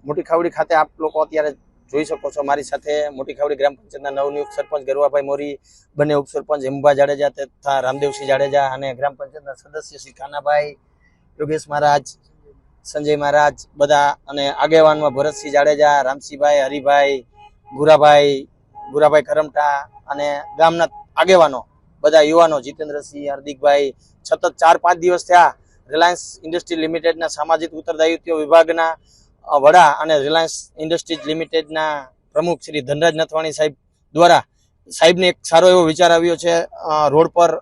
મોટી ખાવડી ખાતે આપ લોકો અત્યારે જોઈ શકો છો મારી સાથે મોટી ખાવડી ગ્રામ પંચાયતના નવનિયુક્ત સરપંચ ગરવાભાઈ મોરી, બંને ઉપસરપંચ હેમભા જાડેજા તથા રામદેવસિંહ જાડેજા અને ગ્રામ પંચાયતના સદસ્ય શ્રી કાનાભાઈ, યોગેશ મહારાજ, સંજય મહારાજ બધા અને આગેવાનમાં ભરતસિંહ જાડેજા, રામસિંહભાઈ, હરિભાઈ, ભૂરાભાઈ કરમટા અને ગામના આગેવાનો બધા યુવાનો જીતેન્દ્રસિંહ, હાર્દિકભાઈ સતત 4-5 દિવસ થયા રિલાયન્સ ઇન્ડસ્ટ્રી લિમિટેડના સામાજિક ઉત્તરદાયિત્વ વિભાગના વડા અને રિલાયન્સ ઇન્ડસ્ટ્રીઝ લિમિટેડના પ્રમુખ શ્રી ધનરાજ નથવાણી સાહેબ દ્વારા સાહેબને એક સારો એવો વિચાર આવ્યો છે. રોડ પર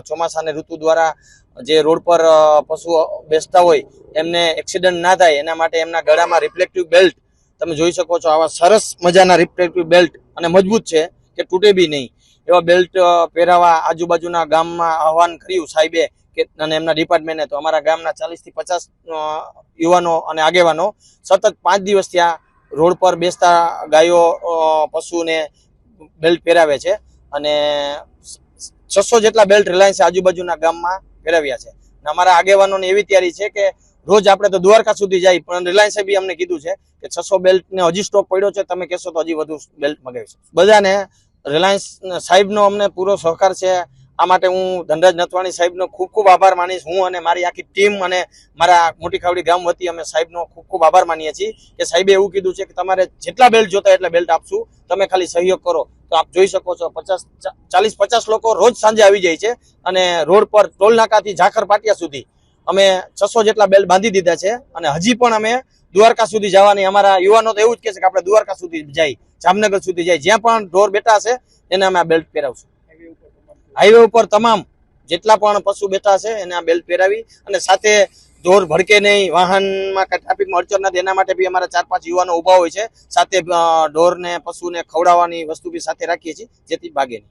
ચોમાસાની ઋતુ દ્વારા જે રોડ પર પશુઓ બેસતા હોય એમને એક્સિડન્ટ ના થાય એના માટે એમના ગળામાં રિફ્લેક્ટિવ બેલ્ટ તમે જોઈ શકો છો. આવા સરસ મજાના રિફ્લેક્ટિવ બેલ્ટ અને મજબૂત છે કે તૂટે બી નહીં એવા બેલ્ટ પહેરાવા આજુબાજુના ગામમાં આહવાન કર્યું સાહેબે અને એમના ડિપાર્ટમેન્ટે. તો અમારા ગામના 40 થી 50 યુવાનો અને આગેવાનો સતત 5 દિવસ ત્યાં રોડ પર બેસતા ગાયો પશુને બેલ્ટ પહેરાવે છે અને 600 જેટલા બેલ્ટ રિલાયન્સ આજુબાજુના ગામમાં પહેરાવ્યા છે. અમારા આગેવાનોને એવી તૈયારી છે કે રોજ આપણે તો દ્વારકા સુધી જાય પણ રિલાયન્સે બી અમને કીધું છે કે 600 બેલ્ટને હજી સ્ટોક પડ્યો છે, તમે કહેશો તો હજી વધુ બેલ્ટ મગાવીશું. બધાને રિલાયન્સ સાહેબનો અમને પૂરો સહકાર છે. આ માટે હું ધનરાજ નથવાણી સાહેબનો ખૂબ ખૂબ આભાર માનીશ. હું અને મારી આખી ટીમ અને મારા મોટી ખાવડી ગામ વતી અમે સાહેબનો ખૂબ ખૂબ આભાર માનીએ છીએ કે સાહેબે એવું કીધું છે કે તમારે જેટલા બેલ્ટ જોતા એટલા બેલ્ટ આપશું, તમે ખાલી સહયોગ કરો. તો આપ જોઈ શકો છો 40-50 લોકો રોજ સાંજે આવી જાય છે અને રોડ પર ટોલ નાકાથી ઝાખર પાટિયા સુધી અમે 600 જેટલા બેલ્ટ બાંધી દીધા છે અને હજી પણ અમે દ્વારકા સુધી જવાની અમારા યુવાનો તો એવું જ કહે છે કે આપણે દ્વારકા સુધી જાય, જામનગર સુધી જાય, જ્યાં પણ ઢોર બેઠા હશે એને અમે આ બેલ્ટ પહેરાવશું. હાઈવે ઉપર તમામ જેટલા પણ પશુ બેઠા છે એને આ બેલ્ટ પહેરાવી અને સાથે ઢોર ભડકે નહીં, વાહનમાં ટ્રાફિકમાં અડચણ નથી એના માટે બી અમારા 4-5 યુવાનો ઉભા હોય છે. સાથે ઢોરને પશુને ખવડાવવાની વસ્તુ બી સાથે રાખીએ છીએ જેથી ભાગે નહીં.